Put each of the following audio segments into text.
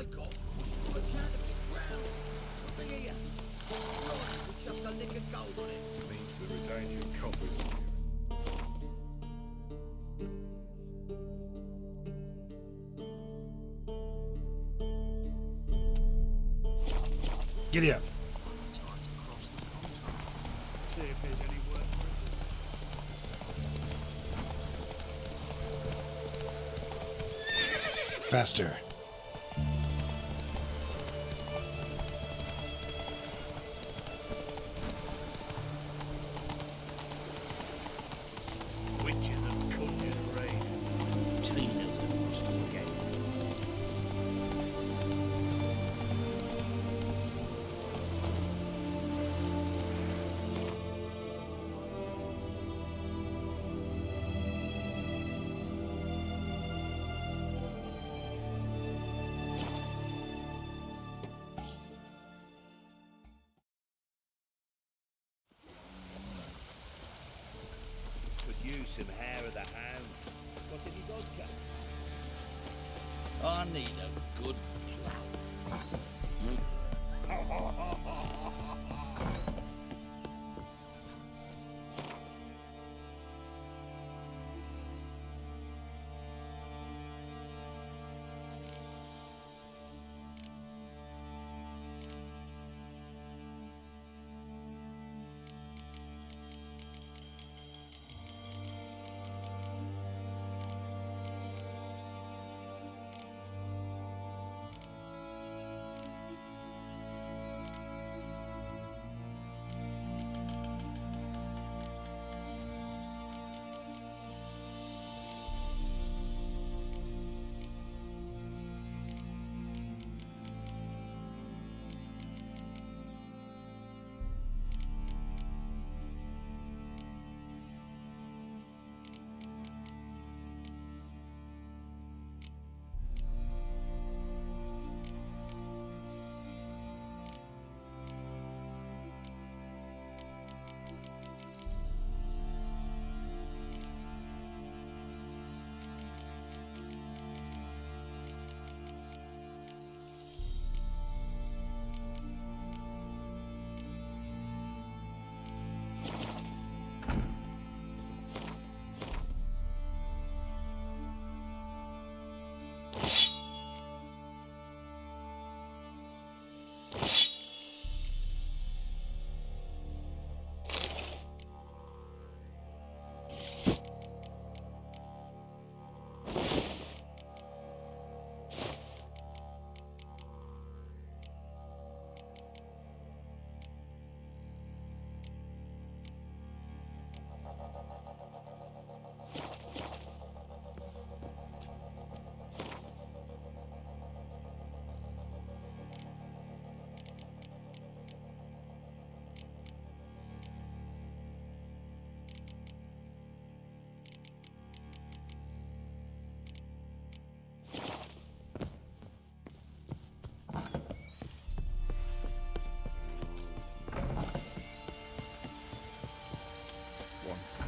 I got was 5 counterfeit grams. Look here. Right, with just a lick of gold on it. Means the Redanian coffers. Giddy up. Time to cross the contact. See if there's any work for it. Faster. Witches have conjured rain. China's gonna rust up again. Could use some hair of the hound. Got any vodka? I need a good plough.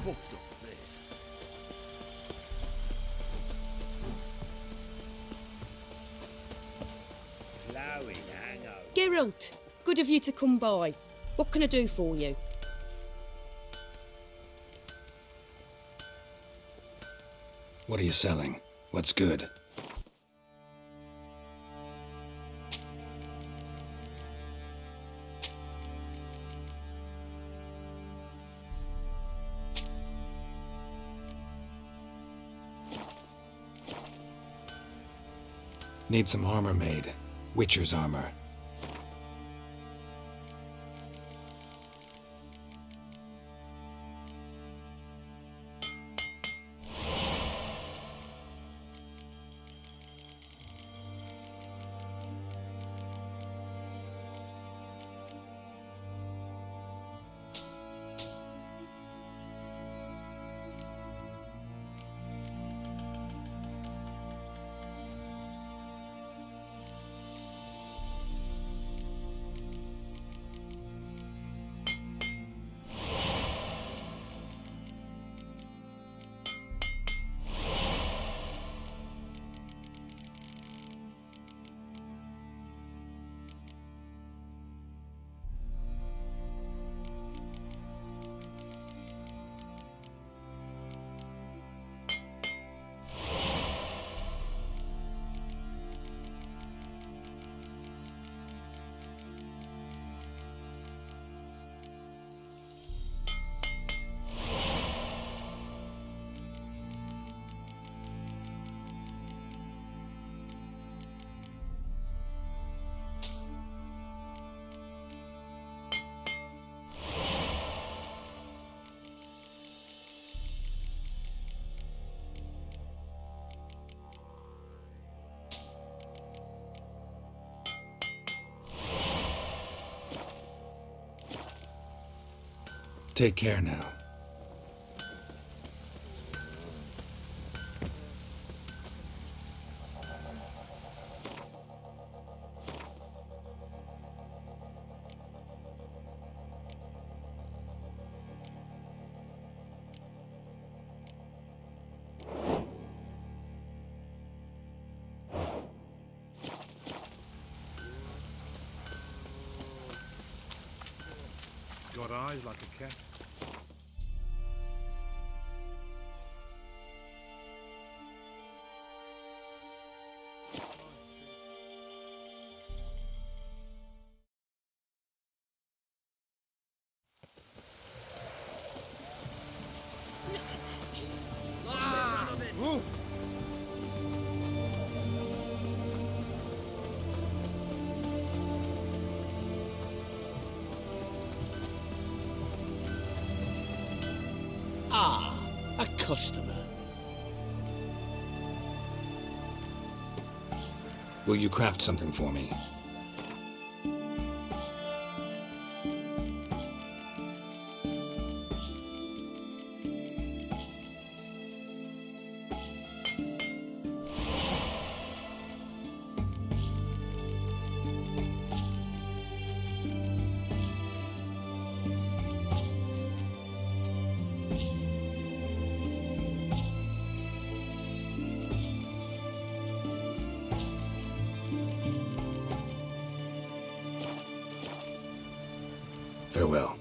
Fucked up this. Flowing hangover. Geralt, good of you to come by. What can I do for you? What are you selling? What's good? Need some armor made. Witcher's armor. Take care now. Got eyes like a cat. Just... Ah, a customer. Will you craft something for me? Farewell.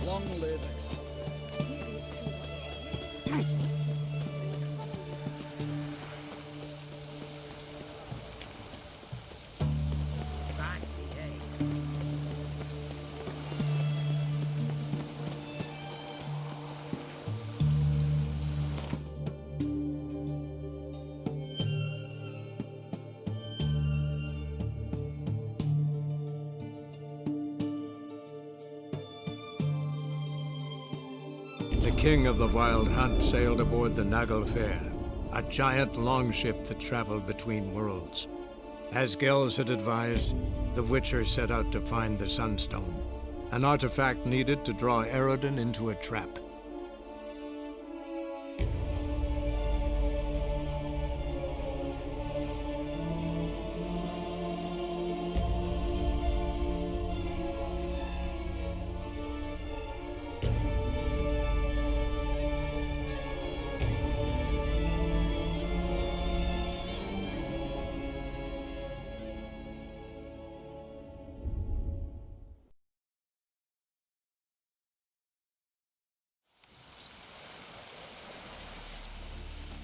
Long live Excellence. The king of the Wild Hunt sailed aboard the Naglfar, a giant longship that traveled between worlds. As Gels had advised, the Witcher set out to find the Sunstone, an artifact needed to draw Eredin into a trap.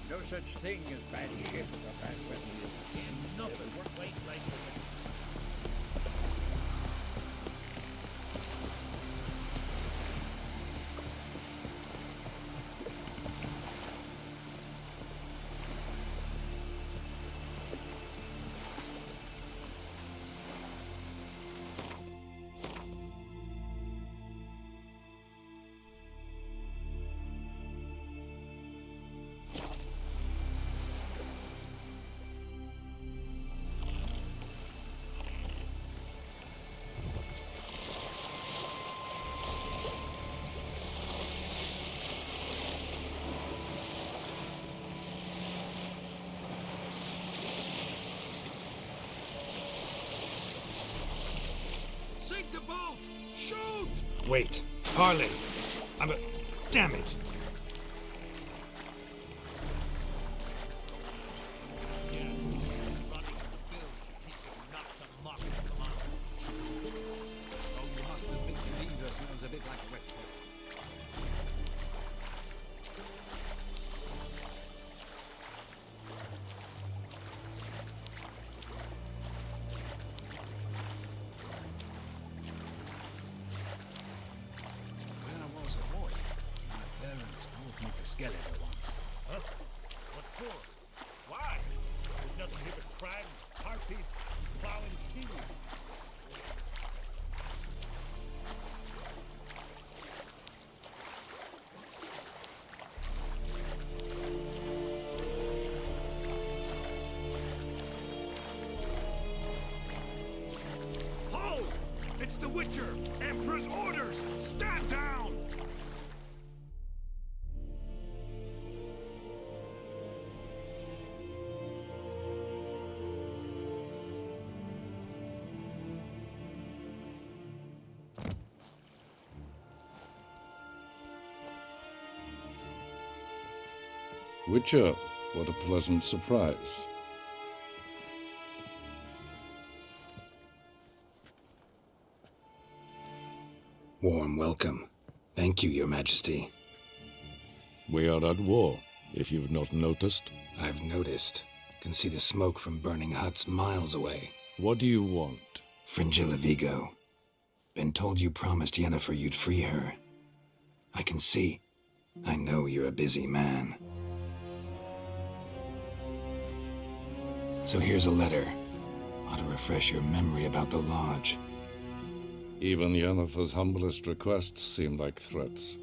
No such thing as bad ships or bad weapons. Nothing. We're waiting like this. the boat! Shoot! Wait. Harley! Damn it! Yes, running in the bilge should teach you not to mock the commander. Oh, you must admit the lever smells a bit like wet foot. When I was a boy, my parents brought me to Skeletor once. Huh? What for? Why? There's nothing here but crags, harpies, and plowing seaweed. Hold! It's the Witcher! Emperor's orders! Stand down! Witcher, what a pleasant surprise. Warm welcome. Thank you, Your Majesty. We are at war, if you've not noticed. I've noticed. Can see the smoke from burning huts miles away. What do you want? Fringilla Vigo. Been told you promised Yennefer you'd free her. I can see. I know you're a busy man. So here's a letter. Ought to refresh your memory about the Lodge. Even Yennefer's humblest requests seem like threats.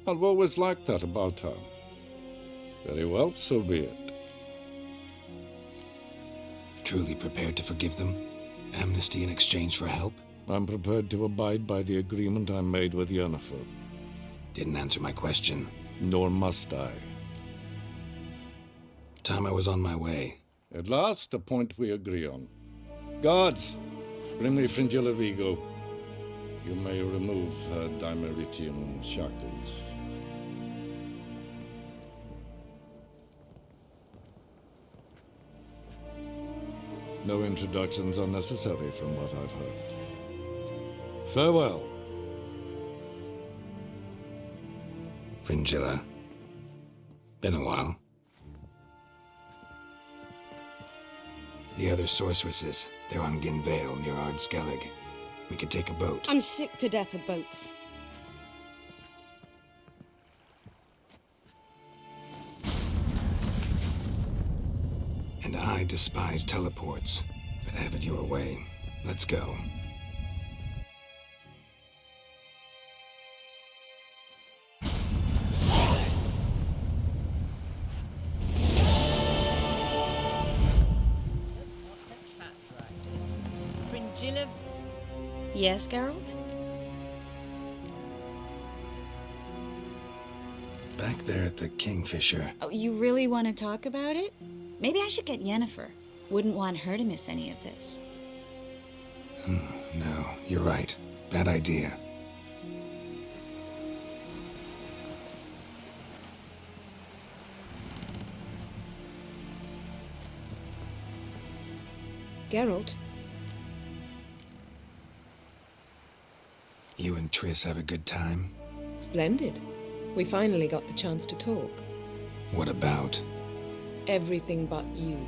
I've always liked that about her. Very well, so be it. Truly prepared to forgive them? Amnesty in exchange for help? I'm prepared to abide by the agreement I made with Yennefer. Didn't answer my question. Nor must I. Time I was on my way. At last, a point we agree on. Guards, bring me Fringilla Vigo. You may remove her Dimeritian shackles. No introductions are necessary from what I've heard. Farewell. Fringilla. Been a while. The other sorceresses, they're on Ginvale near Ard-Skellig. We could take a boat. I'm sick to death of boats. And I despise teleports, but have it your way. Let's go. Fringilla. Yes, Geralt? Back there at the Kingfisher. Oh, you really want to talk about it? Maybe I should get Yennefer. Wouldn't want her to miss any of this. No, you're right. Bad idea. Geralt, You and Triss have a good time? splendid. We finally got the chance to talk. What about? Everything but you.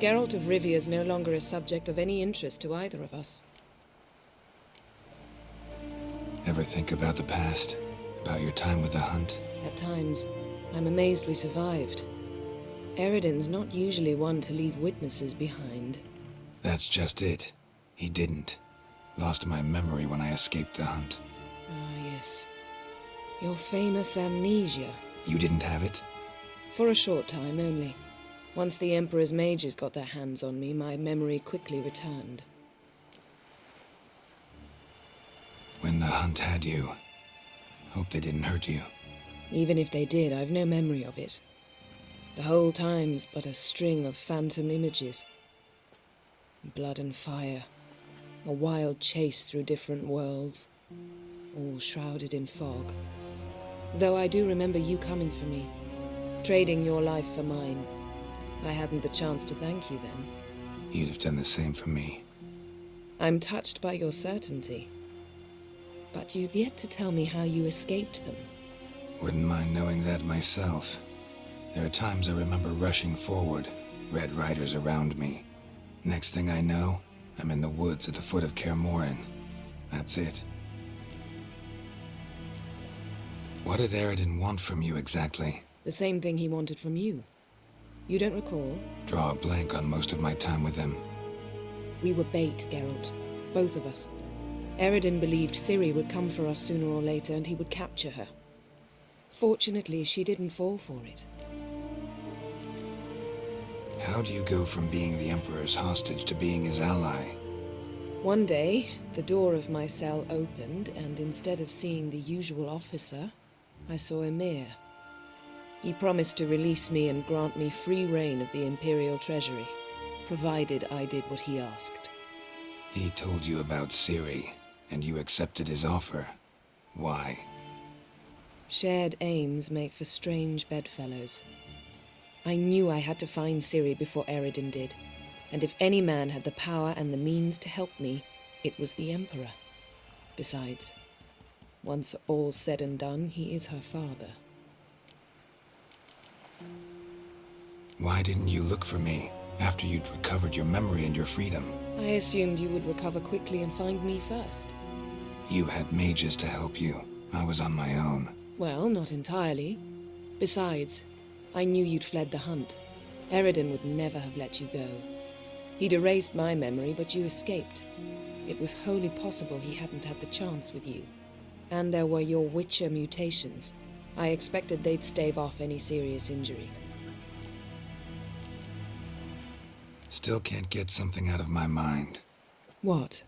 Geralt of Rivia is no longer a subject of any interest to either of us. Ever think about the past? About your time with the hunt? At times, I'm amazed we survived. Eredin's not usually one to leave witnesses behind. That's just it. He didn't. Lost my memory when I escaped the hunt. Ah, yes. Your famous amnesia. You didn't have it? For a short time only. Once the Emperor's mages got their hands on me, my memory quickly returned. When the hunt had you. Hope they didn't hurt you. Even if they did, I've no memory of it. The whole time's but a string of phantom images. Blood and fire. A wild chase through different worlds, all shrouded in fog. Though I do remember you coming for me, trading your life for mine. I hadn't the chance to thank you then. You'd have done the same for me. I'm touched by your certainty. But you've yet to tell me how you escaped them. Wouldn't mind knowing that myself. There are times I remember rushing forward, Red Riders around me. Next thing I know, I'm in the woods at the foot of Kaer. That's it. What did Aradin want from you exactly? The same thing he wanted from you. You don't recall? Draw a blank on most of my time with him. We were bait, Geralt. Both of us. Aradin believed Ciri would come for us sooner or later and he would capture her. Fortunately, she didn't fall for it. How do you go from being the Emperor's hostage to being his ally? One day, the door of my cell opened, and instead of seeing the usual officer, I saw Emir. He promised to release me and grant me free reign of the Imperial Treasury, provided I did what he asked. He told you about Ciri, and you accepted his offer. Why? Shared aims make for strange bedfellows. I knew I had to find Ciri before Aradin did, and if any man had the power and the means to help me, it was the Emperor. Besides, once all's said and done, he is her father. Why didn't you look for me after you'd recovered your memory and your freedom? I assumed you would recover quickly and find me first. You had mages to help you. I was on my own. Well, not entirely. Besides, I knew you'd fled the hunt. Aradin would never have let you go. He'd erased my memory, but you escaped. It was wholly possible he hadn't had the chance with you. And there were your Witcher mutations. I expected they'd stave off any serious injury. Still can't get something out of my mind. What?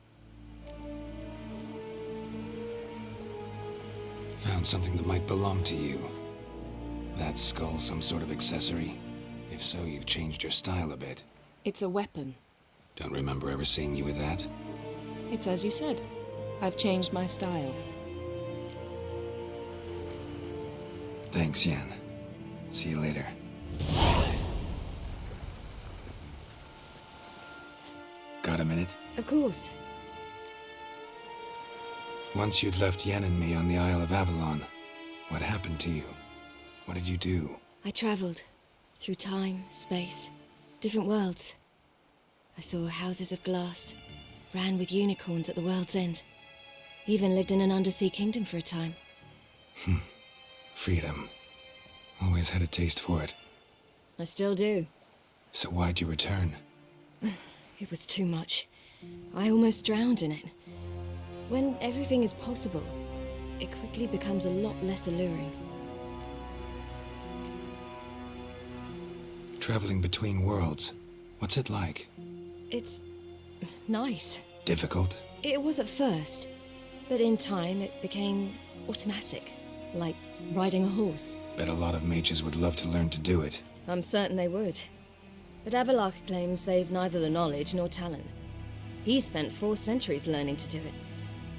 Found something that might belong to you. That skull some sort of accessory? If so, you've changed your style a bit. It's a weapon. Don't remember ever seeing you with that. It's as you said. I've changed my style. Thanks, Yen. See you later. Got a minute? Of course. Once you'd left Yen and me on the Isle of Avalon, what happened to you? What did you do? I traveled through time, space, different worlds. I saw houses of glass, ran with unicorns at the world's end. Even lived in an undersea kingdom for a time. Freedom. Always had a taste for it. I still do. So why'd you return? It was too much. I almost drowned in it. When everything is possible, it quickly becomes a lot less alluring. Traveling between worlds. What's it like? It's nice. Difficult? It was at first, but in time it became automatic, like riding a horse. Bet a lot of mages would love to learn to do it. I'm certain they would. But Avalok claims they've neither the knowledge nor talent. He spent 4 centuries learning to do it,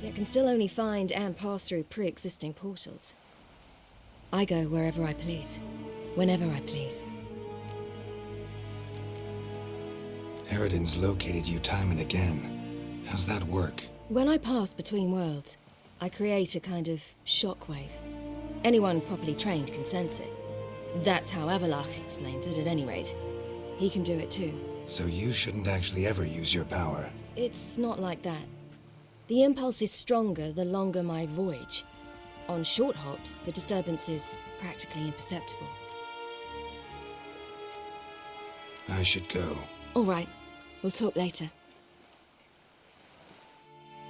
yet can still only find and pass through pre-existing portals. I go wherever I please, whenever I please. Aradin's located you time and again. How's that work? When I pass between worlds, I create a kind of shockwave. Anyone properly trained can sense it. That's how Avalok explains it, at any rate. He can do it too. So you shouldn't actually ever use your power. It's not like that. The impulse is stronger the longer my voyage. On short hops, the disturbance is practically imperceptible. I should go. All right. We'll talk later.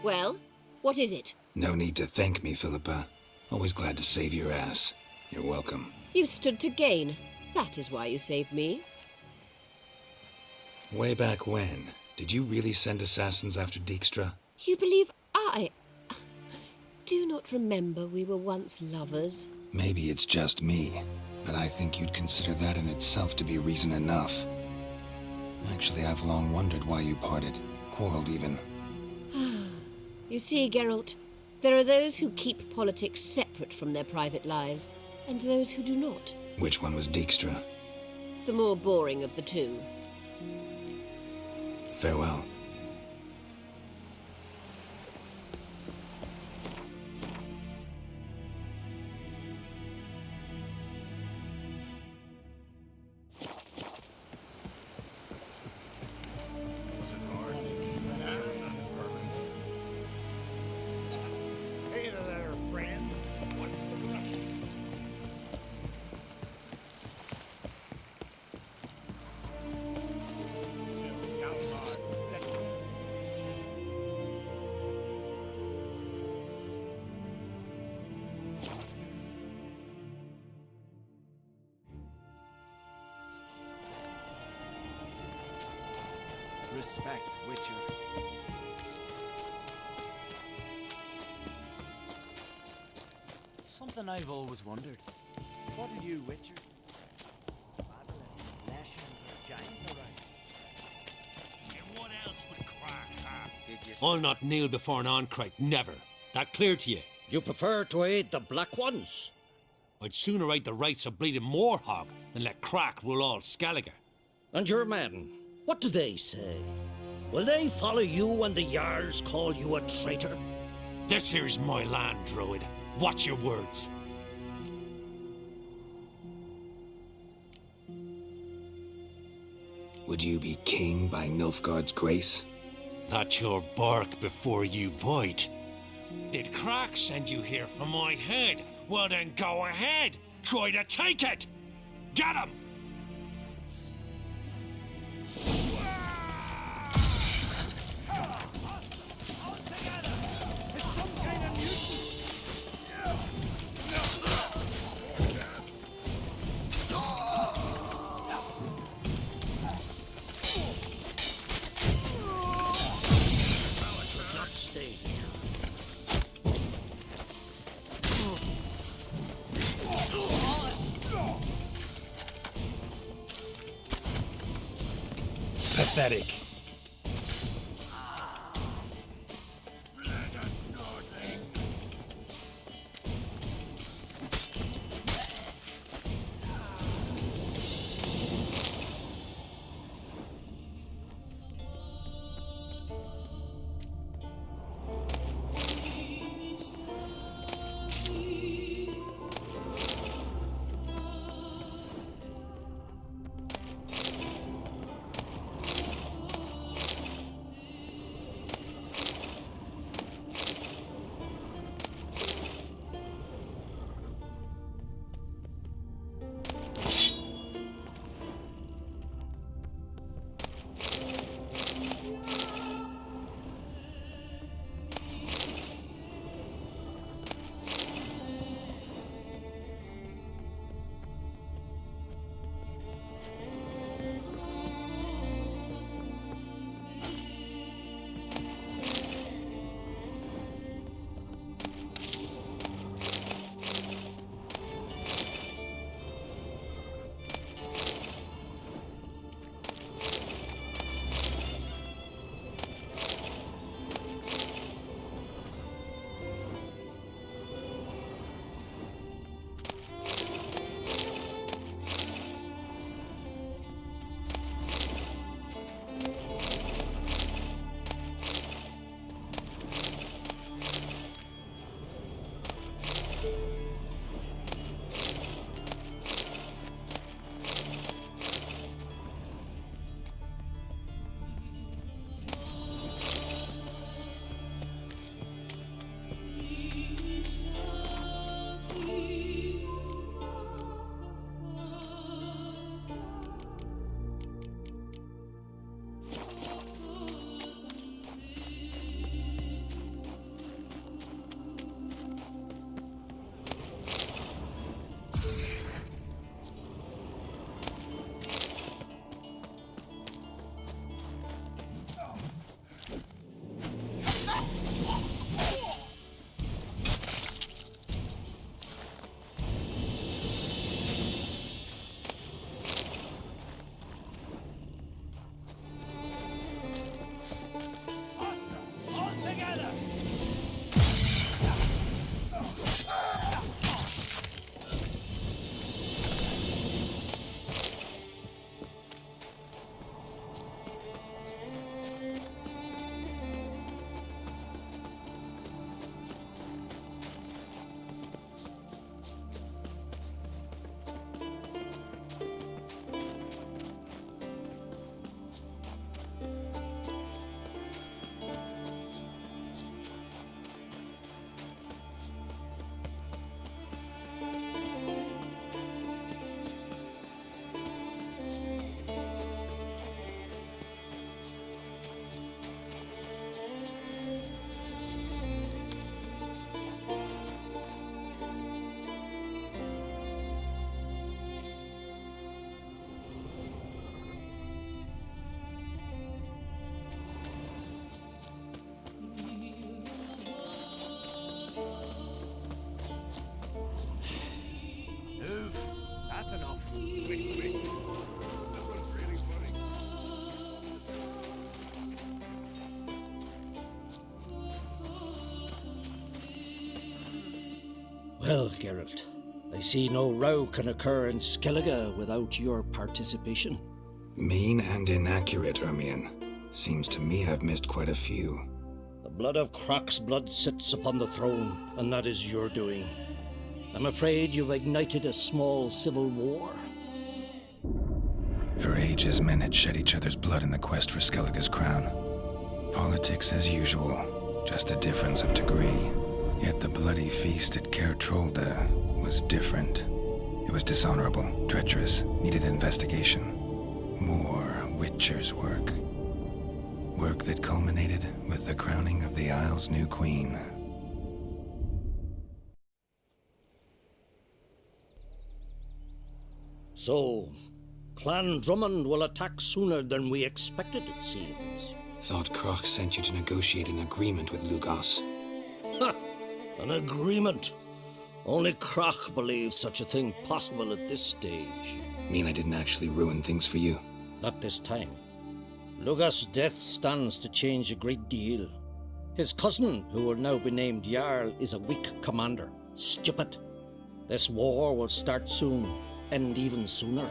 Well, what is it? No need to thank me, Philippa. Always glad to save your ass. You're welcome. You stood to gain. That is why you saved me. Way back when, did you really send assassins after Dijkstra? You believe I do not remember we were once lovers? Maybe it's just me, but I think you'd consider that in itself to be reason enough. Actually, I've long wondered why you parted. Quarreled even. You see, Geralt, there are those who keep politics separate from their private lives, and those who do not. Which one was Dijkstra? The more boring of the two. Farewell. Was it hard to keep an eye on the vermin? Hey there, friend. What's the rush? Till Yalmar split. Respect, Witcher. Something I've always wondered. What are you, Witcher? Basilisks, lashings, or giants around? And what else would crack, huh? Did you I'll not kneel before an Oncrite, never. That clear to you? You prefer to aid the Black Ones? I'd sooner aid the rights of bleeding Moorhog than let Crack rule all Skellige. And your men, what do they say? Will they follow you when the Jarls call you a traitor? This here's my land, Druid. Watch your words. Would you be king by Nilfgaard's grace? That's your bark before you bite. Did Crack send you here for my head? Well then go ahead. Try to take it. Get him! Not stay here. Pathetic. Quick. This one's really funny. Well, Geralt, I see no row can occur in Skellige without your participation. Mean and inaccurate, Ermion. Seems to me I've missed quite a few. The blood of Croc's blood sits upon the throne, and that is your doing. I'm afraid you've ignited a small civil war. For ages, men had shed each other's blood in the quest for Skellige's crown. Politics as usual, just a difference of degree. Yet the bloody feast at Caer Trolda was different. It was dishonorable, treacherous, needed investigation. More Witcher's work. Work that culminated with the crowning of the Isle's new queen. So, Clan Drummond will attack sooner than we expected, it seems. Thought Croc sent you to negotiate an agreement with Lugos. Ha! An agreement? Only Croc believes such a thing possible at this stage. Mean I didn't actually ruin things for you? Not this time. Lugos' death stands to change a great deal. His cousin, who will now be named Jarl, is a weak commander. Stupid. This war will start soon, end even sooner.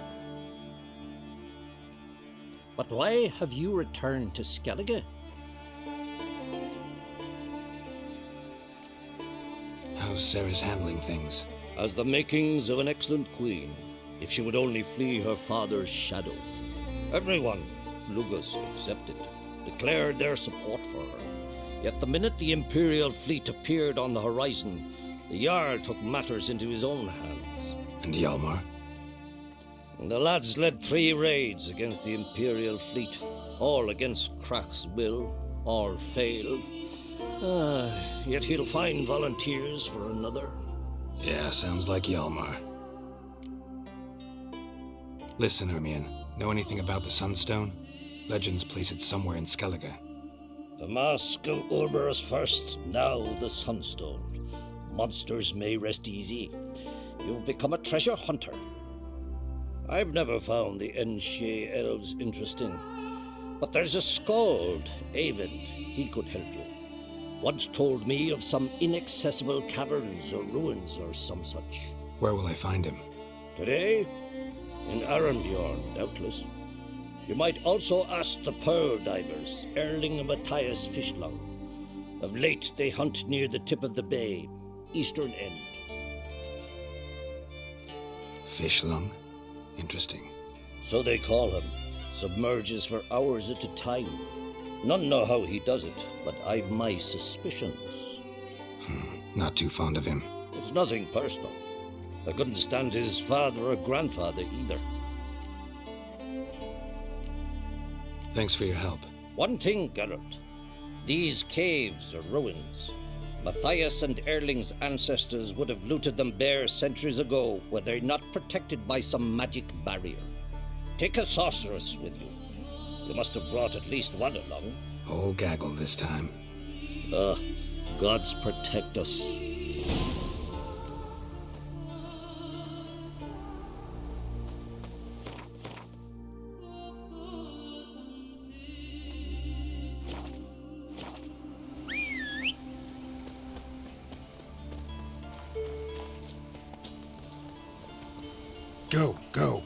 But why have you returned to Skellige? How's Sarah's handling things? As the makings of an excellent queen, if she would only flee her father's shadow. Everyone, Lugos excepted, declared their support for her. Yet the minute the Imperial fleet appeared on the horizon, the Jarl took matters into his own hands. And Hjalmar? The lads led 3 raids against the Imperial fleet, all against Croc's will, all failed. Yet he'll find volunteers for another. Yeah, sounds like Hjalmar. Listen, Ermion, know anything about the Sunstone? Legends place it somewhere in Skellige. The Mask of Urberus first, now the Sunstone. Monsters may rest easy. You've become a treasure hunter. I've never found the Enshe elves interesting. But there's a skald, Eyvind. He could help you. Once told me of some inaccessible caverns or ruins or some such. Where will I find him? Today? In Arenbjorn, doubtless. You might also ask the pearl divers, Erling and Matthias Fishlung. Of late, they hunt near the tip of the bay, eastern end. Fishlung? Interesting. So they call him. Submerges for hours at a time. None know how he does it, but I've my suspicions. Not too fond of him. It's nothing personal. I couldn't stand his father or grandfather either. Thanks for your help. One thing, Geralt. These caves are ruins. Matthias and Erling's ancestors would have looted them bare centuries ago were they not protected by some magic barrier. Take a sorceress with you. You must have brought at least one along. Whole gaggle this time. Gods protect us. Go.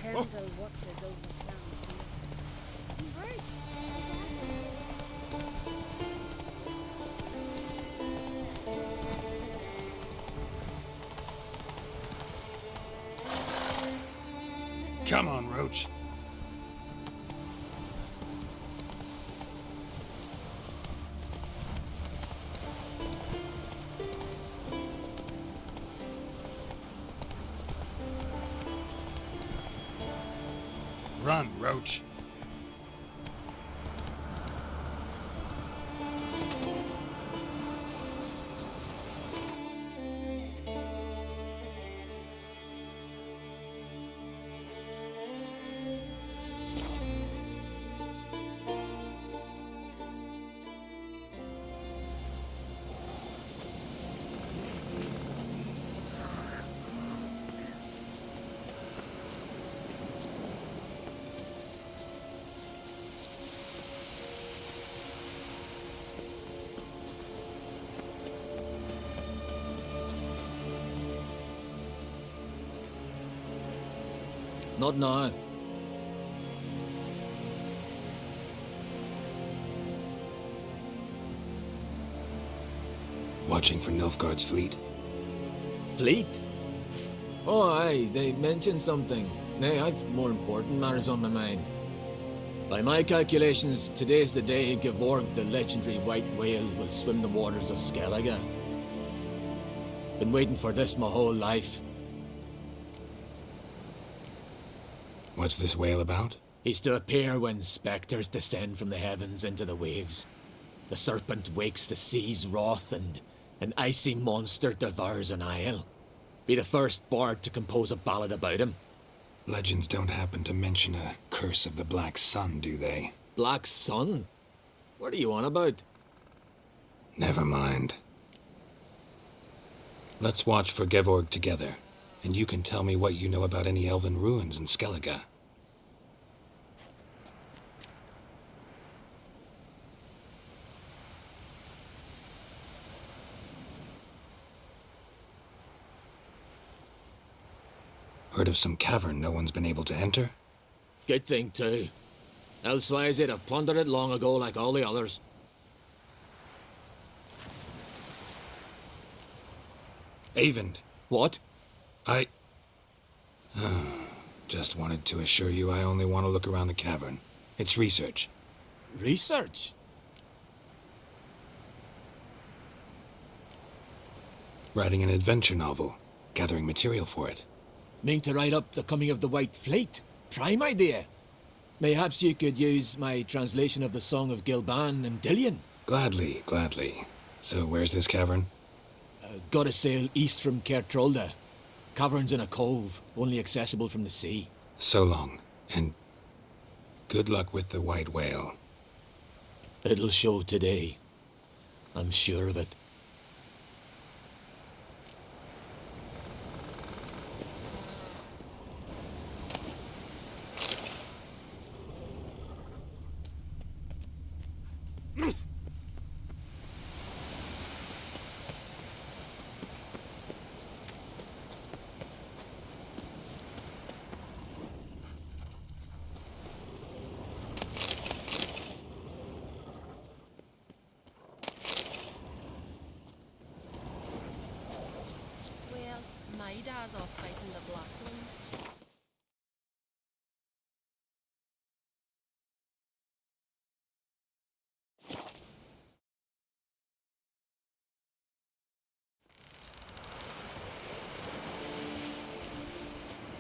Kendall watches over Crown. You hurt. Come on, Roach. Run, Roach. Not now. Watching for Nilfgaard's fleet? Fleet? Oh, aye, they mentioned something. Nay, I've more important matters on my mind. By my calculations, today's the day Gevorg, the legendary white whale, will swim the waters of Skellige. Been waiting for this my whole life. What's this whale about? He's to appear when spectres descend from the heavens into the waves. The serpent wakes the sea's wrath, and an icy monster devours an isle. Be the first bard to compose a ballad about him. Legends don't happen to mention a curse of the Black Sun, do they? Black Sun? What are you on about? Never mind. Let's watch for Gevorg together, and you can tell me what you know about any elven ruins in Skellige. Heard of some cavern no one's been able to enter? Good thing, too. Elsewise, they'd have plundered it long ago like all the others. Eyvind. What? Just wanted to assure you I only want to look around the cavern. It's research. Research? Writing an adventure novel. Gathering material for it. Mean to write up the coming of the White Fleet? Prime idea. Mayhaps you could use my translation of the Song of Gilban and Dillion. Gladly, gladly. So where's this cavern? Gotta sail east from Kertrolda. Cavern's in a cove, only accessible from the sea. So long, and good luck with the white whale. It'll show today. I'm sure of it. My dad's off fighting the Black Ones.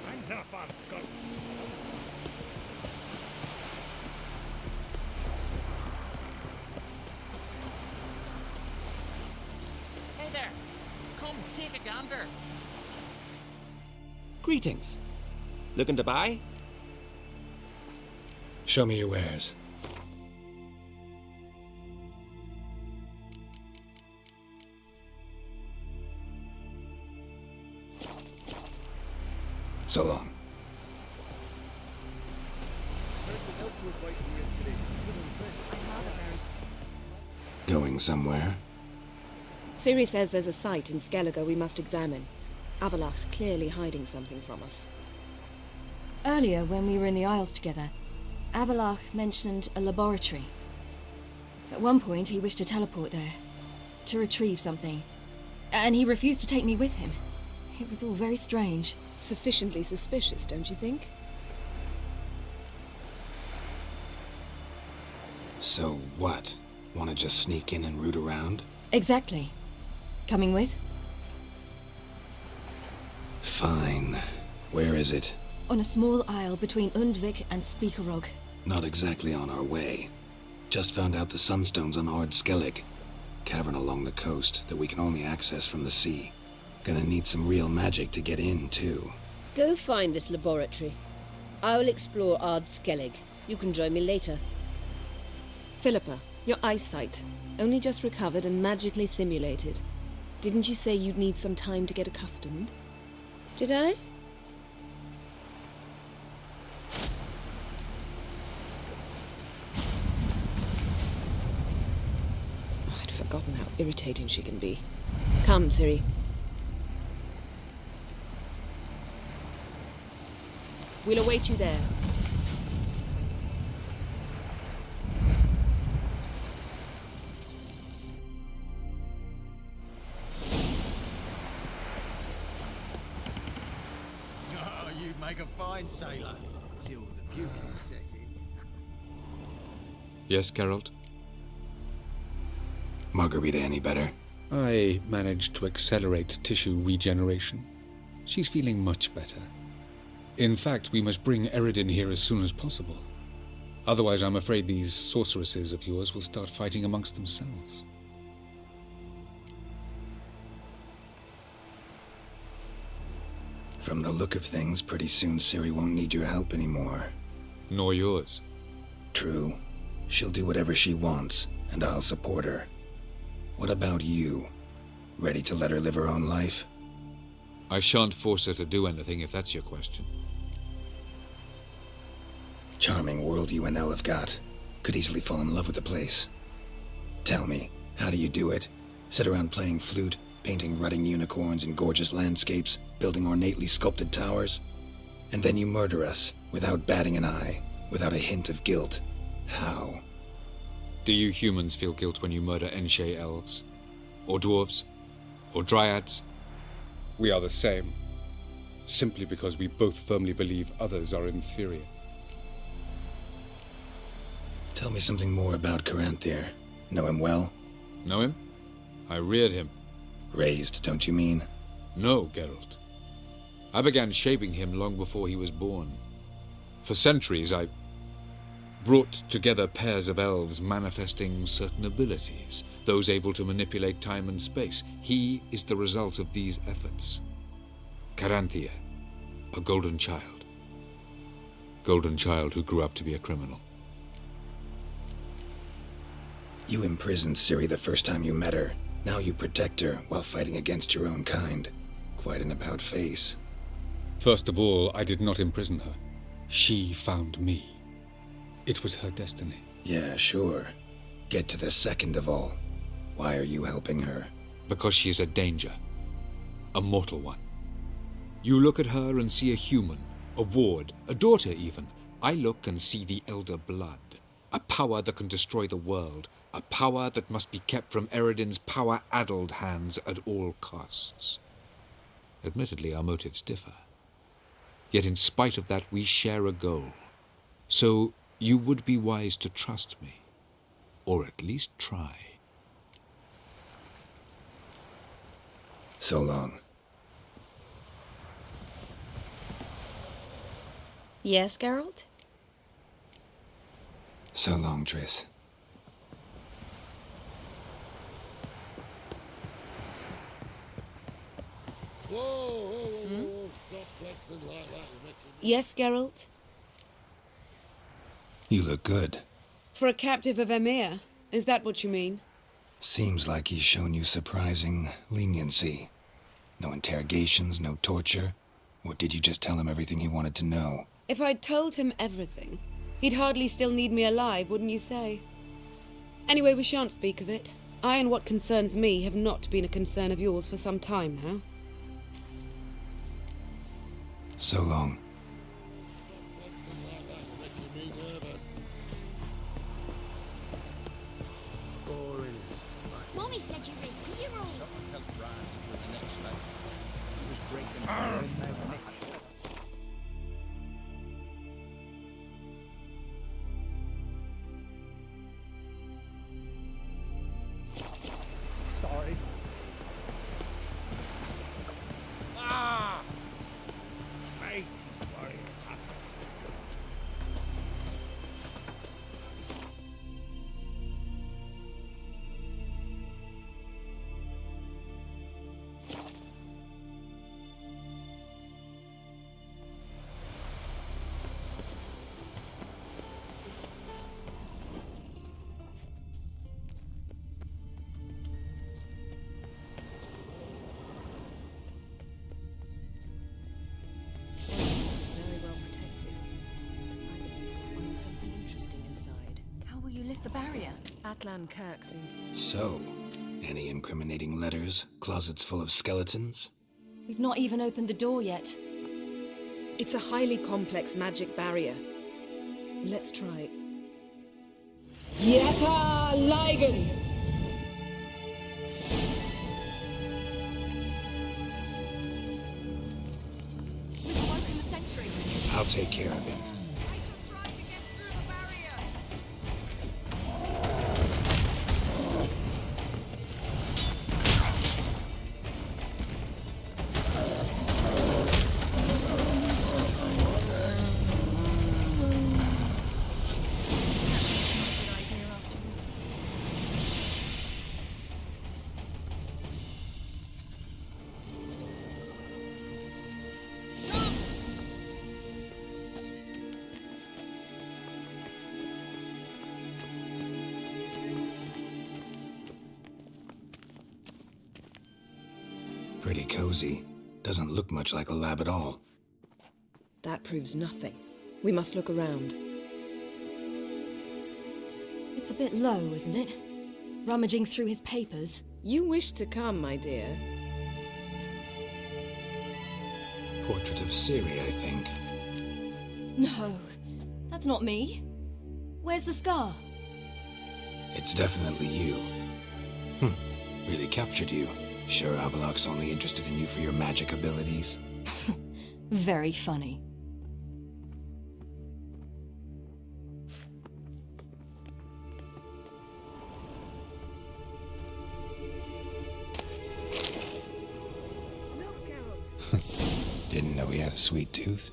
Hands off our guns! Hey there! Come, take a gander! Greetings. Looking to buy? Show me your wares. So long. Going somewhere? Ciri says there's a site in Skellige we must examine. Avalok's clearly hiding something from us. Earlier, when we were in the Isles together, Avalok mentioned a laboratory. At one point, he wished to teleport there, to retrieve something, and he refused to take me with him. It was all very strange. Sufficiently suspicious, don't you think? So what? Want to just sneak in and root around? Exactly. Coming with? Fine. Where is it? On a small isle between Undvik and Speakerog. Not exactly on our way. Just found out the sunstone's on Ard Skellig. Cavern along the coast that we can only access from the sea. Gonna need some real magic to get in, too. Go find this laboratory. I will explore Ard Skellig. You can join me later. Philippa, your eyesight. Only just recovered and magically simulated. Didn't you say you'd need some time to get accustomed? Did I? I'd forgotten how irritating she can be. Come, Ciri. We'll await you there. Oh, you make a fine sailor. Till the puking set in. Yes, Geralt? Margarita any better? I managed to accelerate tissue regeneration. She's feeling much better. In fact, we must bring Eredin here as soon as possible. Otherwise, I'm afraid these sorceresses of yours will start fighting amongst themselves. From the look of things, pretty soon Ciri won't need your help anymore. Nor yours. True. She'll do whatever she wants, and I'll support her. What about you? Ready to let her live her own life? I shan't force her to do anything, if that's your question. Charming world you and Elle have got. Could easily fall in love with the place. Tell me, how do you do it? Sit around playing flute, painting rutting unicorns in gorgeous landscapes, building ornately sculpted towers? And then you murder us, without batting an eye, without a hint of guilt. How? Do you humans feel guilt when you murder Enshe elves? Or dwarves? Or dryads? We are the same. Simply because we both firmly believe others are inferior. Tell me something more about Caranthir. Know him well? Know him? I reared him. Raised, don't you mean? No, Geralt. I began shaping him long before he was born. For centuries, I brought together pairs of elves manifesting certain abilities, those able to manipulate time and space. He is the result of these efforts. Caranthir, a golden child. Golden child who grew up to be a criminal. You imprisoned Ciri the first time you met her. Now you protect her while fighting against your own kind. Quite an about-face. First of all, I did not imprison her. She found me. It was her destiny. Yeah, sure. Get to the second of all. Why are you helping her? Because she is a danger. A mortal one. You look at her and see a human, a ward, a daughter even. I look and see the elder blood. A power that can destroy the world. A power that must be kept from Eredin's power-addled hands at all costs. Admittedly, our motives differ. Yet in spite of that, we share a goal. So you would be wise to trust me. Or at least try. So long. Yes, Geralt? So long, Triss. Whoa, stop flexing like that. Yes, Geralt? You look good. For a captive of Emir, is that what you mean? Seems like he's shown you surprising leniency. No interrogations, no torture. Or did you just tell him everything he wanted to know? If I'd told him everything, he'd hardly still need me alive, wouldn't you say? Anyway, we shan't speak of it. I and what concerns me have not been a concern of yours for some time now. So long. Mommy said you're a hero. Sorry. Ah! Mighty warrior. The barrier. Atlan Kirksey. So, any incriminating letters? Closets full of skeletons? We've not even opened the door yet. It's a highly complex magic barrier. Let's try. Yeta Ligen! We've woken the sentry. I'll take care of him. I shall try to get through the barrier. Pretty cozy. Doesn't look much like a lab at all. That proves nothing. We must look around. It's a bit low, isn't it? Rummaging through his papers. You wish to come, my dear. Portrait of Ciri, I think. No, that's not me. Where's the scar? It's definitely you. Really captured you. Sure Avalok's only interested in you for your magic abilities? Very funny. Look, Geralt. Didn't know he had a sweet tooth.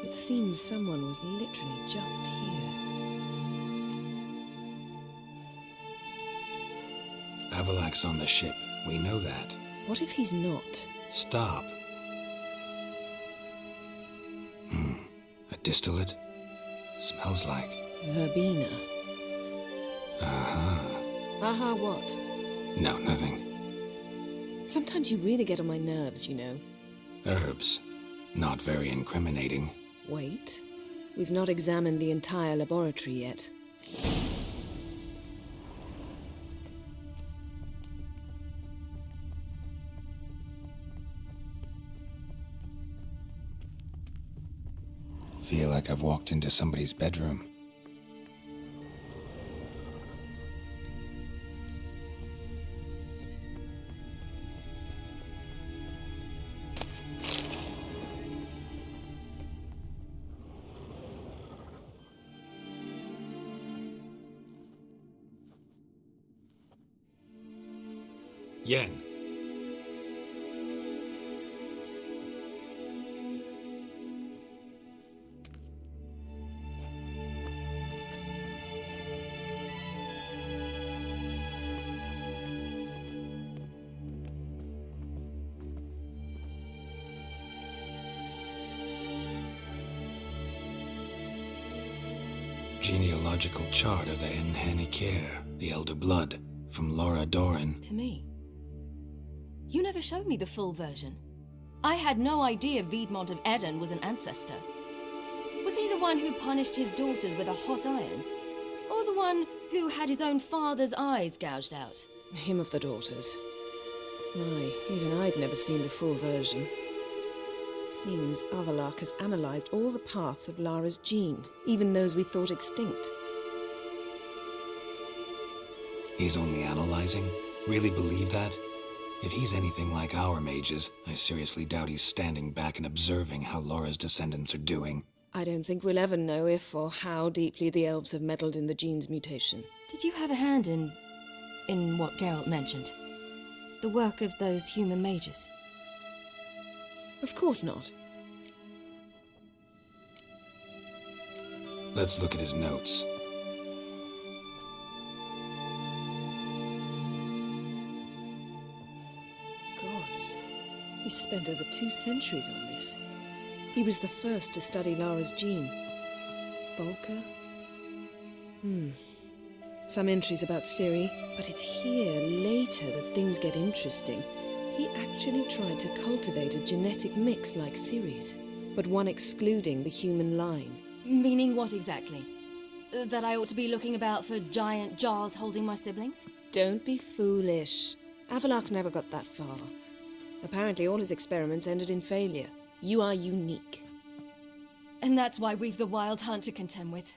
It seems someone was literally just here. Avalok's on the ship. We know that. What if he's not? Stop. A distillate? Smells like... Verbena. Aha, what? No, nothing. Sometimes you really get on my nerves, you know. Herbs. Not very incriminating. Wait. We've not examined the entire laboratory yet. Feel like I've walked into somebody's bedroom. Yen. Genealogical chart of the Enhanikir, the Elder Blood, from Laura Doran. To me. You never showed me the full version. I had no idea Viedmont of Eden was an ancestor. Was he the one who punished his daughters with a hot iron? Or the one who had his own father's eyes gouged out? Him of the daughters. My, even I'd never seen the full version. Seems Avalok has analyzed all the parts of Lara's gene, even those we thought extinct. He's only analyzing? Really believe that? If he's anything like our mages, I seriously doubt he's standing back and observing how Laura's descendants are doing. I don't think we'll ever know if or how deeply the elves have meddled in the gene's mutation. Did you have a hand in what Geralt mentioned? The work of those human mages? Of course not. Let's look at his notes. Years. He spent over 2 centuries on this. He was the first to study Lara's gene. Volker? Some entries about Ciri, but it's here, later, that things get interesting. He actually tried to cultivate a genetic mix like Ciri's, but one excluding the human line. Meaning what exactly? That I ought to be looking about for giant jars holding my siblings? Don't be foolish. Avalok never got that far. Apparently all his experiments ended in failure. You are unique. And that's why we've the Wild Hunt to contend with.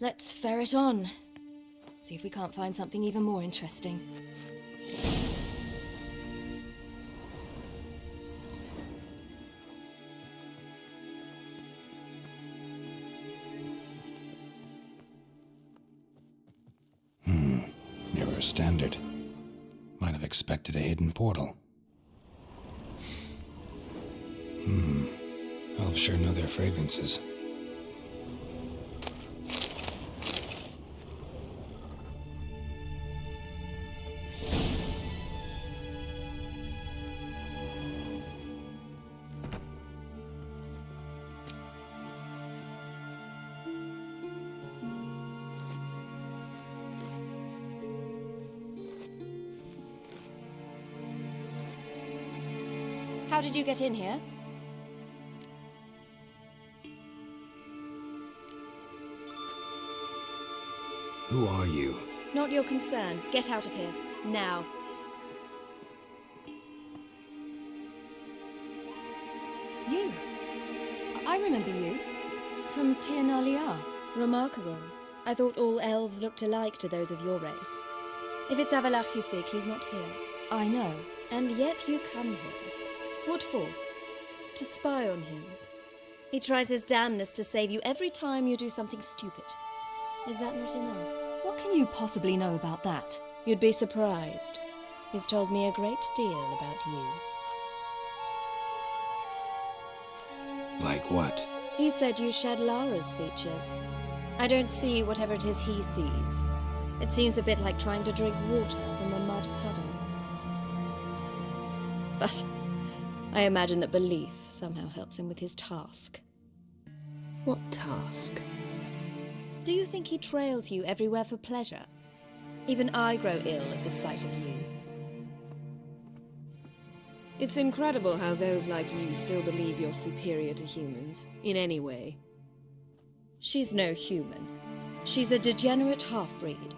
Let's ferret on. See if we can't find something even more interesting. Mirror standard. Might have expected a hidden portal. Elves sure know their fragrances. How did you get in here? Who are you? Not your concern. Get out of here. Now. You? I remember you. From Tir Nalia. Remarkable. I thought all elves looked alike to those of your race. If it's Avalach you seek, he's not here. I know. And yet you come here. What for? To spy on him. He tries his damnedest to save you every time you do something stupid. Is that not enough? What can you possibly know about that? You'd be surprised. He's told me a great deal about you. Like what? He said you shared Lara's features. I don't see whatever it is he sees. It seems a bit like trying to drink water from a mud puddle. But I imagine that belief somehow helps him with his task. What task? Do you think he trails you everywhere for pleasure? Even I grow ill at the sight of you. It's incredible how those like you still believe you're superior to humans, in any way. She's no human. She's a degenerate half-breed.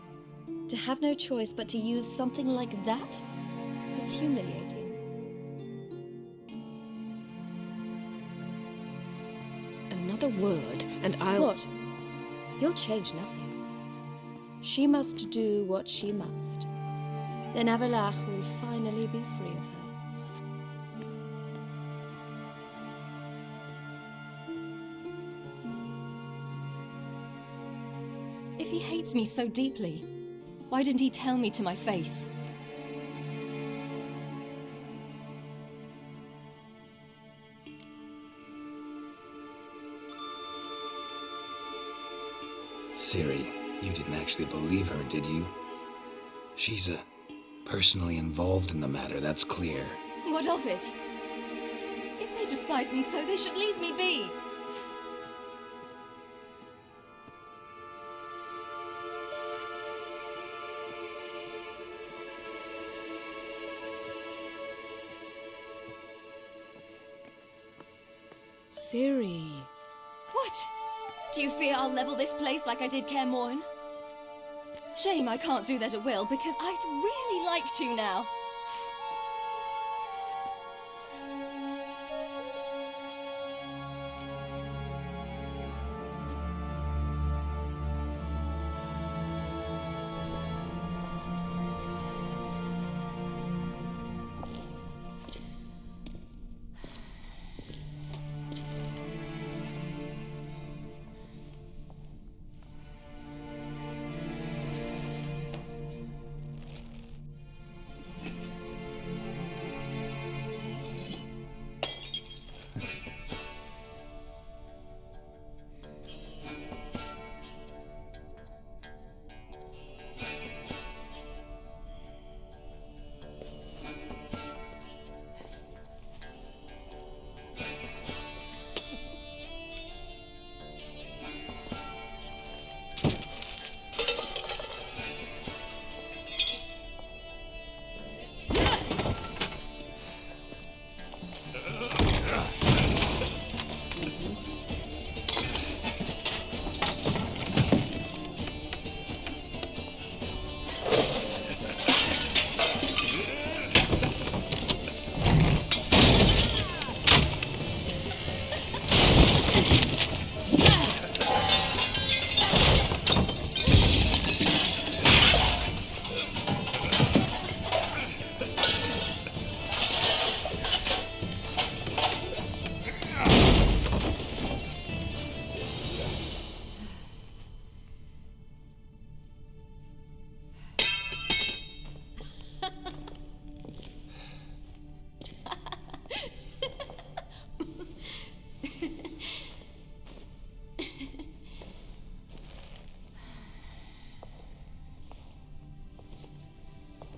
To have no choice but to use something like that? It's humiliating. Another word, and I'll... What? You'll change nothing. She must do what she must. Then Avalach will finally be free of her. If he hates me so deeply, why didn't he tell me to my face? Ciri, you didn't actually believe her, did you? She's personally involved in the matter, that's clear. What of it? If they despise me so, they should leave me be. Ciri. What? Do you fear I'll level this place like I did Kaer Morhen? Shame I can't do that at will, because I'd really like to now.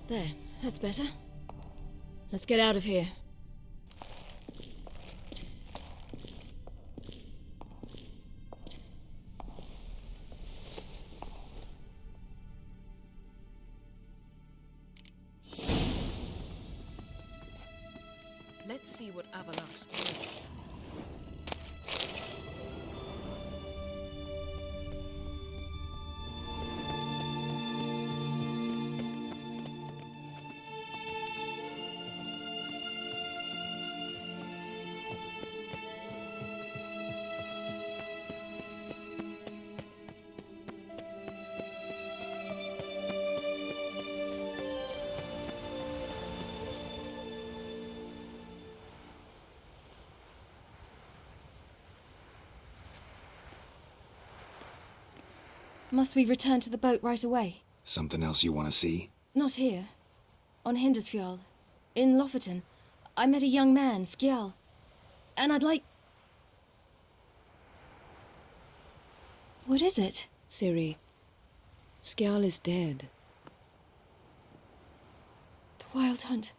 There, that's better. Let's get out of here. Let's see what Avalok's doing. Must we return to the boat right away? Something else you want to see? Not here. On Hindersfjall. In Lofoten. I met a young man, Skjal. And I'd like... What is it? Ciri, Skjal is dead. The Wild Hunt.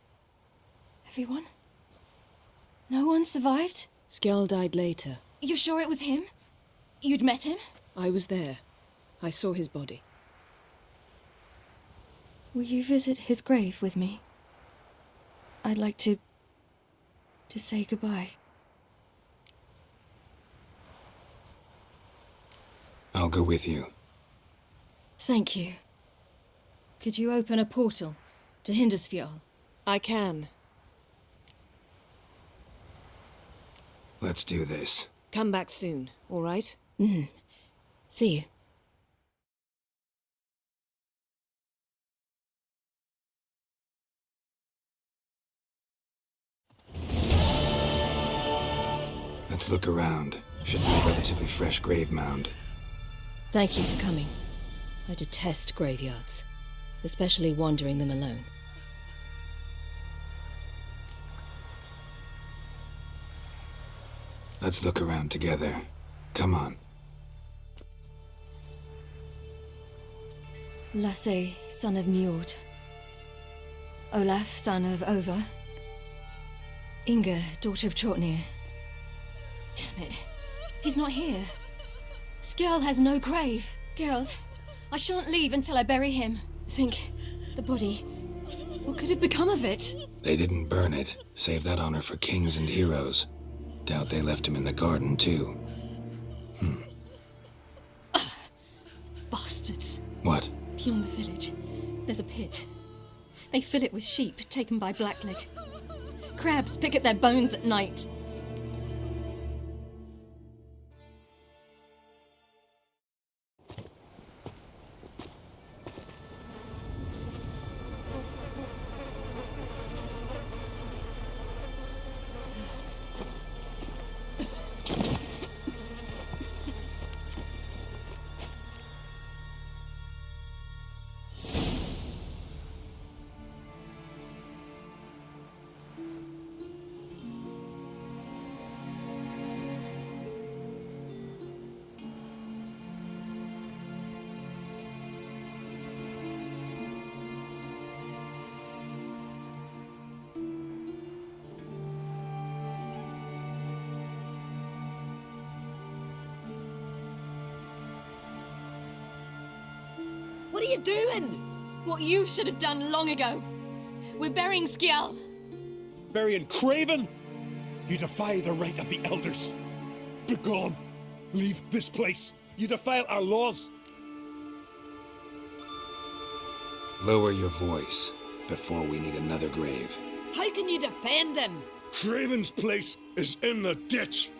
Everyone? No one survived? Skjal died later. You sure it was him? You'd met him? I was there. I saw his body. Will you visit his grave with me? I'd like to say goodbye. I'll go with you. Thank you. Could you open a portal to Hindersfjall? I can. Let's do this. Come back soon, all right? See you. Let's look around. Should be a relatively fresh grave mound. Thank you for coming. I detest graveyards, especially wandering them alone. Let's look around together. Come on. Lasse, son of Njord. Olaf, son of Over. Inga, daughter of Trotnir. Damn it. He's not here. Skjal has no grave. Geralt, I shan't leave until I bury him. Think, the body. What could have become of it? They didn't burn it. Save that honor for kings and heroes. Doubt they left him in the garden, too. Bastards. What? Beyond the village, there's a pit. They fill it with sheep taken by Blackleg. Crabs pick at their bones at night. What are you doing? What you should have done long ago. We're burying Skjal. Burying Craven? You defy the right of the elders. Begone. Leave this place. You defile our laws. Lower your voice before we need another grave. How can you defend him? Craven's place is in the ditch.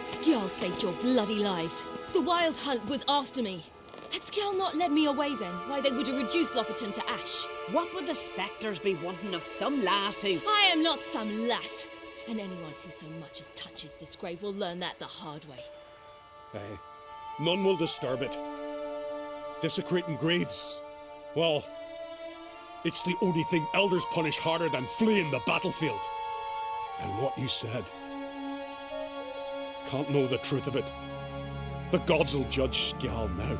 Skjal saved your bloody lives. The Wild Hunt was after me. Had Skjal not led me away then, why they would have reduced Lofoten to ash. What would the spectres be wanting of some lass who... I am not some lass. And anyone who so much as touches this grave will learn that the hard way. Aye. None will disturb it. Desecrating graves. Well, it's the only thing elders punish harder than fleeing the battlefield. And what you said. Can't know the truth of it. The gods will judge Skjal now.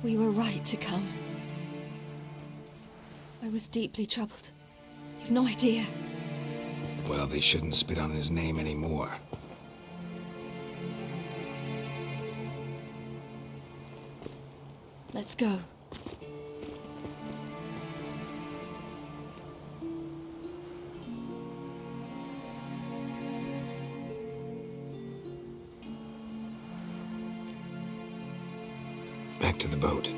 We were right to come. I was deeply troubled. You've no idea. Well, they shouldn't spit on his name anymore. Let's go. Back to the boat.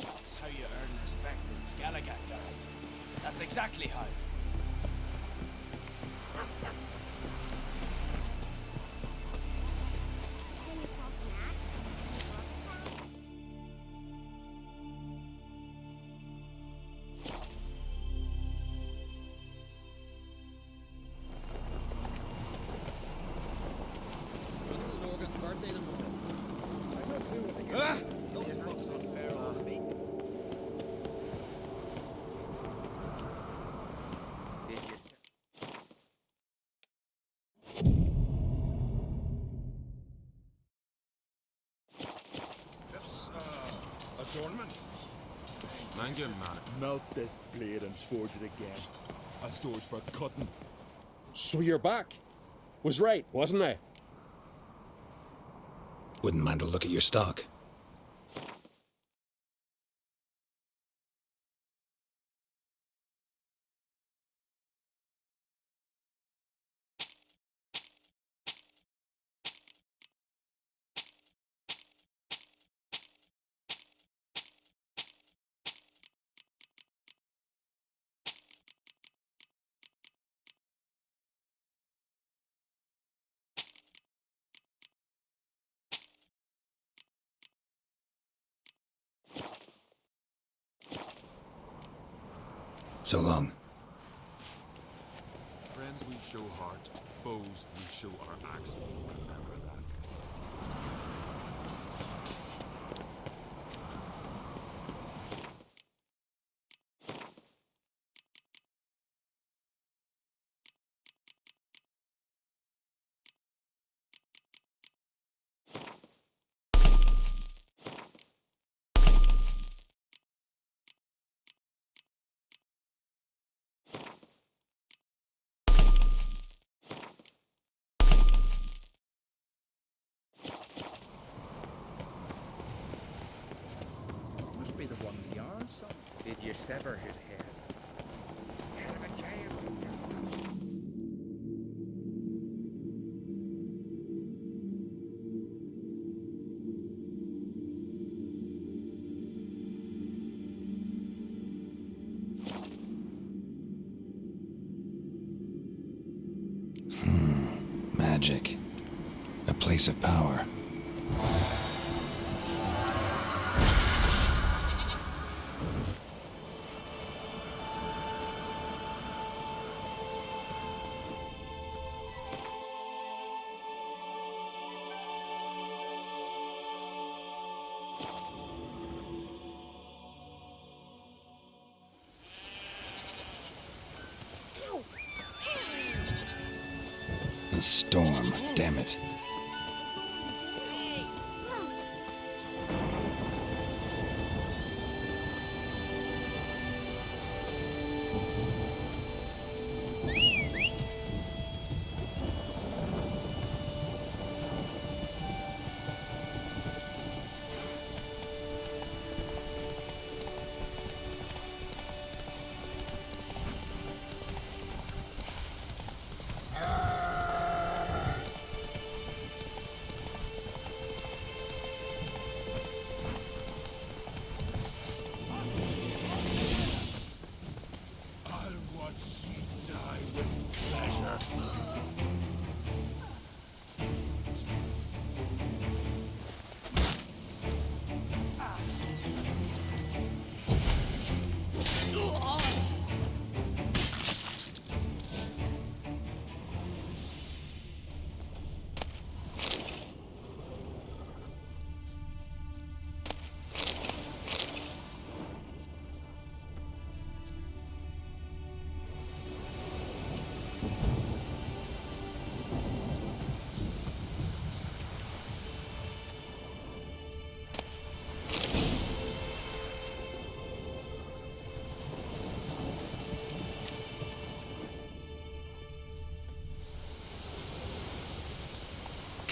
That's how you earn respect in Skellige, Geralt. That's exactly how. Can you toss an axe? Morgan's birthday tomorrow. I've no clue what the Ah! Those folks are fair on me. Did you say? This, adornment? Mind you, man. Melt this blade and forge it again. A sword for cutting. So you're back. Was right, wasn't I? Wouldn't mind a look at your stock. So long. Friends we show heart, foes we show our axe. Remember that. Must be the one with the arms on. Did you sever his head? Head of a giant. Magic. A place of power. A storm, damn it.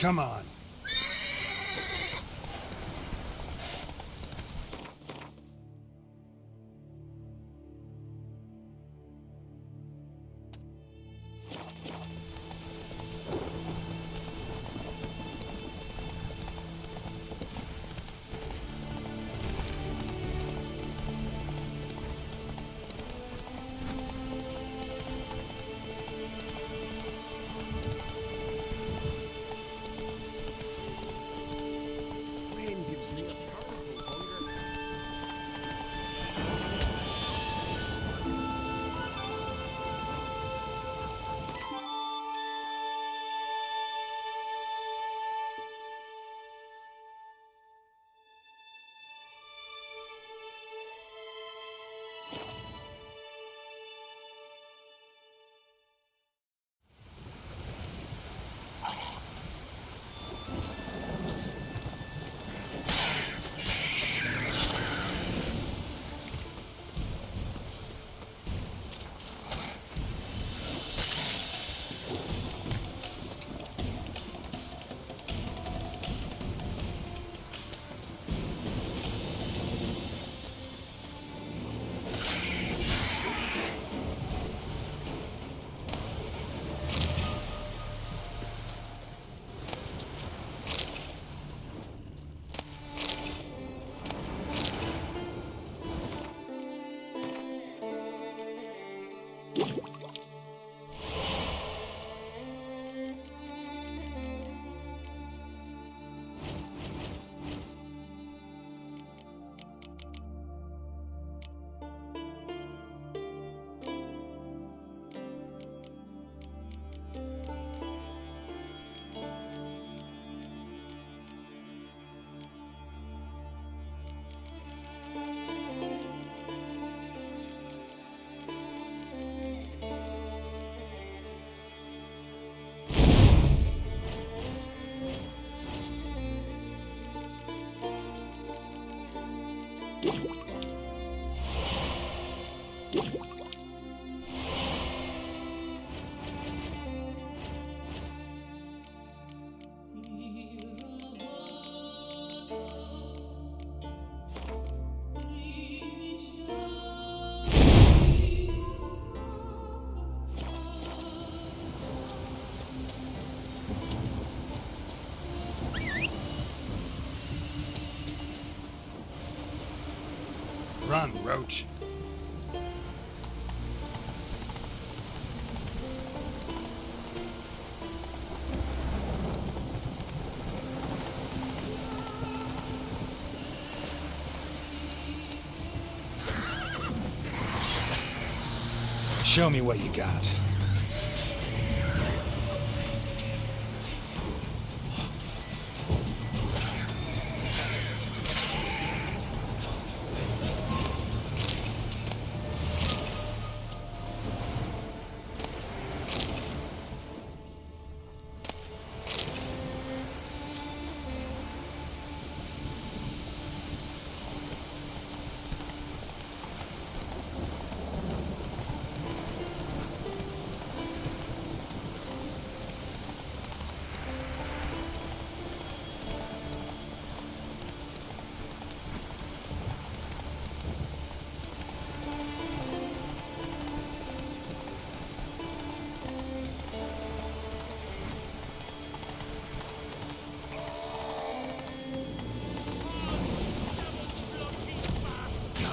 Come on. Rain gives me a powerful hunger. Run, Roach. Show me what you got.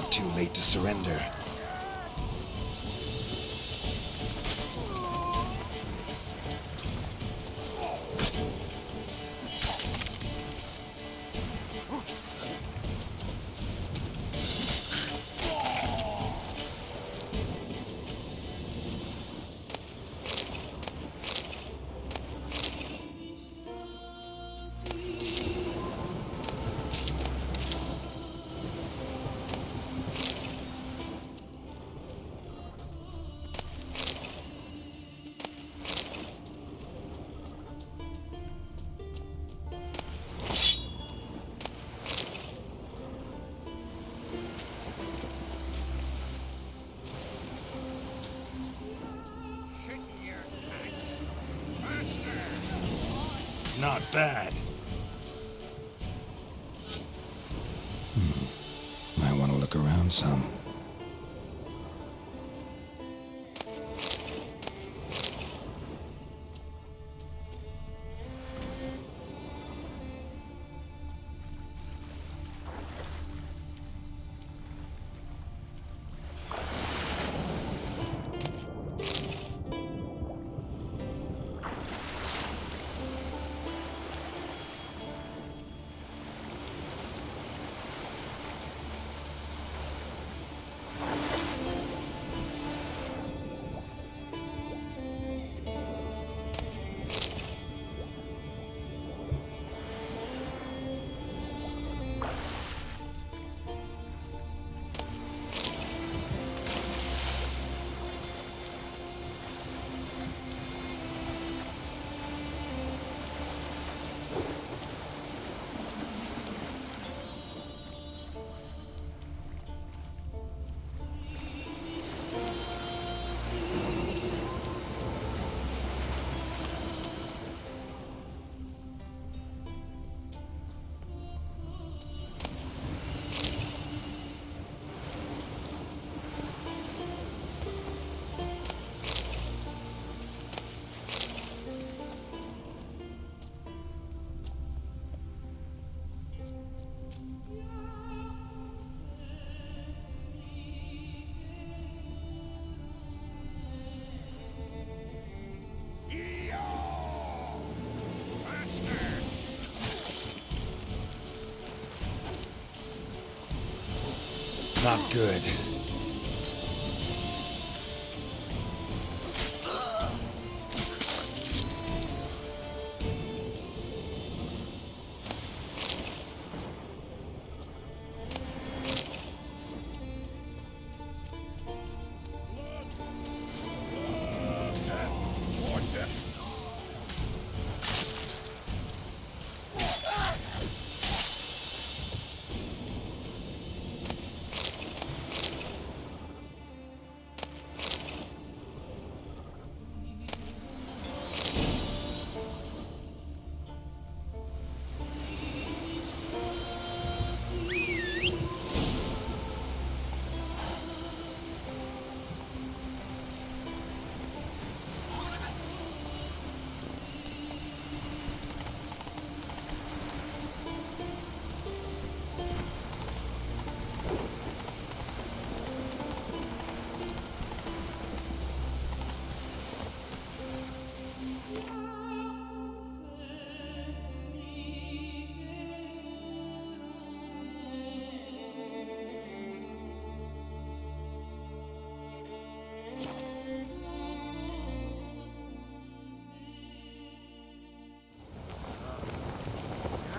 Too late to surrender. Not bad. Might want to look around some. Not good.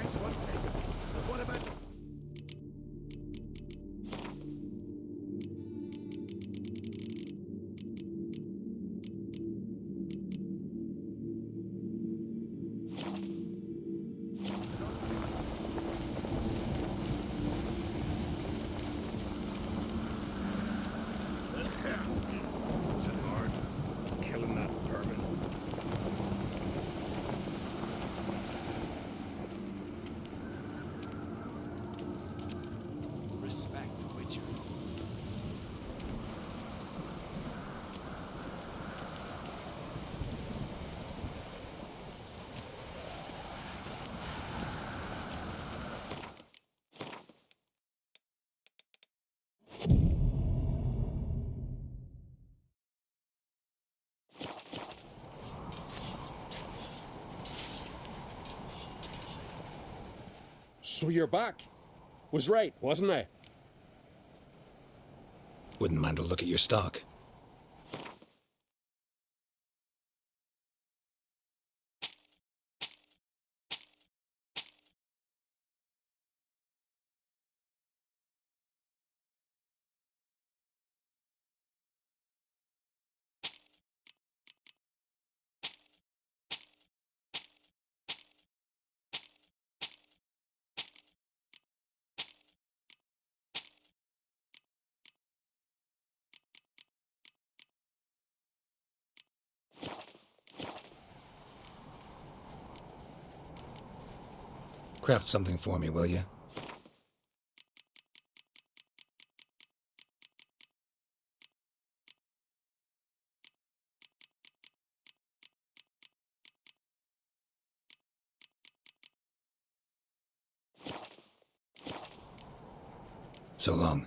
That's one thing. But what about the... Is it hard? Killing that vermin? Respect the Witcher. So you're back. Was right, wasn't I? Wouldn't mind a look at your stock. Craft something for me, will you? So long.